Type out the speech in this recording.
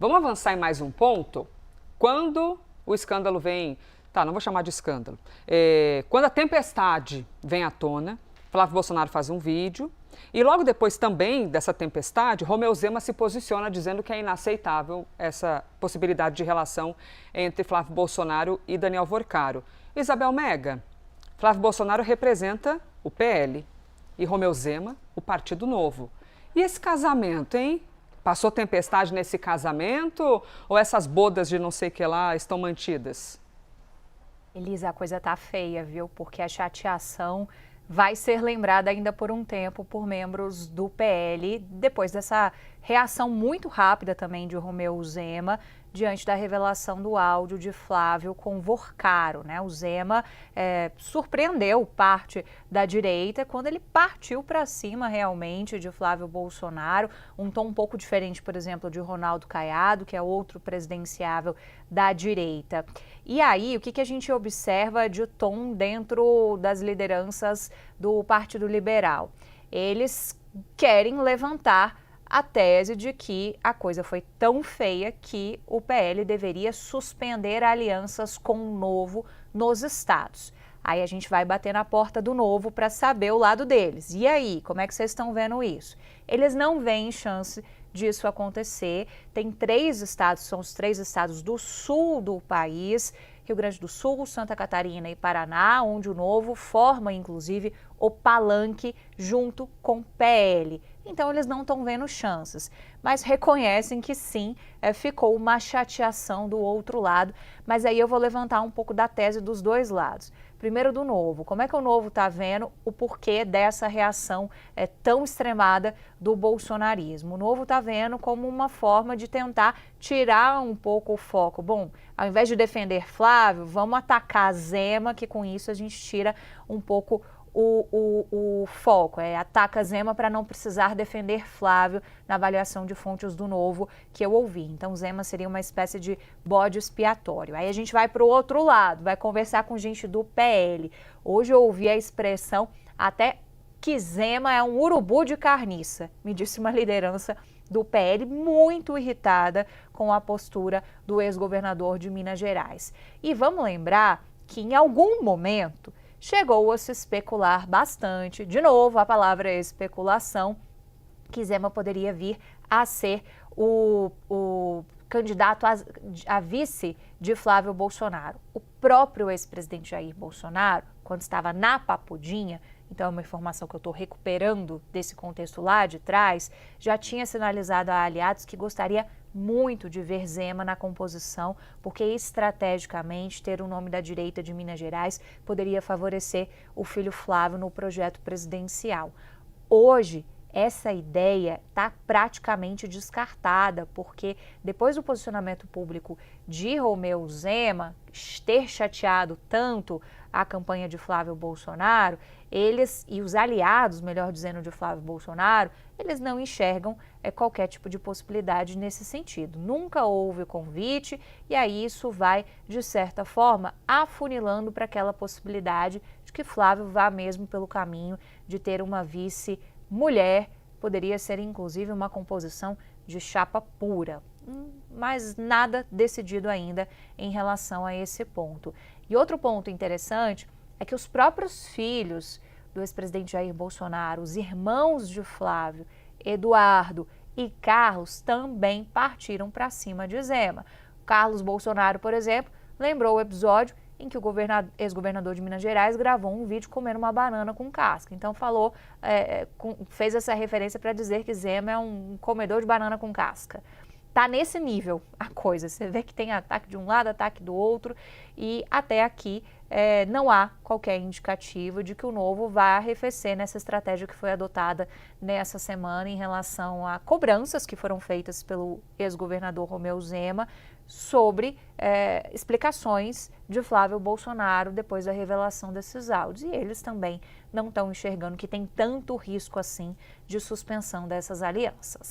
Vamos avançar em mais um ponto? Quando o escândalo vem, não vou chamar de escândalo, quando a tempestade vem à tona, Flávio Bolsonaro faz um vídeo e logo depois também dessa tempestade, Romeu Zema se posiciona dizendo que é inaceitável essa possibilidade de relação entre Flávio Bolsonaro e Daniel Worcaro. Isabel Mega, Flávio Bolsonaro representa o PL e Romeu Zema o Partido Novo. E esse casamento, hein? Passou tempestade nesse casamento ou essas bodas de não sei o que lá estão mantidas? Elisa, a coisa tá feia, viu? Porque a chateação vai ser lembrada ainda por um tempo por membros do PL, depois dessa reação muito rápida também de Romeu Zema diante da revelação do áudio de Flávio com Worcaro, né? O Zema surpreendeu parte da direita quando ele partiu para cima realmente de Flávio Bolsonaro, um tom um pouco diferente, por exemplo, de Ronaldo Caiado, que é outro presidenciável da direita. E aí, o que a gente observa de tom dentro das lideranças do Partido Liberal? Eles querem levantar a tese de que a coisa foi tão feia que o PL deveria suspender alianças com o Novo nos estados. Aí a gente vai bater na porta do Novo para saber o lado deles. E aí, como é que vocês estão vendo isso? Eles não veem chance disso acontecer. Tem 3 estados, são os 3 estados do sul do país, Rio Grande do Sul, Santa Catarina e Paraná, onde o Novo forma, inclusive, o palanque junto com o PL. Então, eles não estão vendo chances, mas reconhecem que sim, ficou uma chateação do outro lado. Mas aí eu vou levantar um pouco da tese dos dois lados. Primeiro do Novo, como é que o Novo está vendo o porquê dessa reação tão extremada do bolsonarismo? O Novo está vendo como uma forma de tentar tirar um pouco o foco. Bom, ao invés de defender Flávio, vamos atacar Zema, que com isso a gente tira um pouco o foco, ataca Zema para não precisar defender Flávio na avaliação de fontes do Novo que eu ouvi. Então Zema seria uma espécie de bode expiatório. Aí a gente vai para o outro lado, vai conversar com gente do PL. Hoje eu ouvi a expressão até que Zema é um urubu de carniça, me disse uma liderança do PL muito irritada com a postura do ex-governador de Minas Gerais. E vamos lembrar que em algum momento chegou a se especular bastante, de novo a palavra especulação, que Zema poderia vir a ser o candidato a vice de Flávio Bolsonaro. O próprio ex-presidente Jair Bolsonaro, quando estava na Papudinha, então é uma informação que eu estou recuperando desse contexto lá de trás, já tinha sinalizado a aliados que gostaria muito de ver Zema na composição, porque estrategicamente ter o nome da direita de Minas Gerais poderia favorecer o filho Flávio no projeto presidencial. Hoje, essa ideia está praticamente descartada, porque depois do posicionamento público de Romeu Zema ter chateado tanto a campanha de Flávio Bolsonaro, eles e os aliados, melhor dizendo, de Flávio Bolsonaro, eles não enxergam qualquer tipo de possibilidade nesse sentido. Nunca houve convite e aí isso vai, de certa forma, afunilando para aquela possibilidade de que Flávio vá mesmo pelo caminho de ter uma vice mulher, poderia ser inclusive uma composição de chapa pura, mas nada decidido ainda em relação a esse ponto. E outro ponto interessante é que os próprios filhos do ex-presidente Jair Bolsonaro, os irmãos de Flávio, Eduardo e Carlos, também partiram para cima de Zema. Carlos Bolsonaro, por exemplo, lembrou o episódio em que o ex-governador de Minas Gerais gravou um vídeo comendo uma banana com casca. Então falou, fez essa referência para dizer que Zema é um comedor de banana com casca. Tá nesse nível a coisa, você vê que tem ataque de um lado, ataque do outro, e até aqui não há qualquer indicativo de que o Novo vai arrefecer nessa estratégia que foi adotada nessa semana em relação a cobranças que foram feitas pelo ex-governador Romeu Zema sobre explicações de Flávio Bolsonaro depois da revelação desses áudios. E eles também não estão enxergando que tem tanto risco assim de suspensão dessas alianças.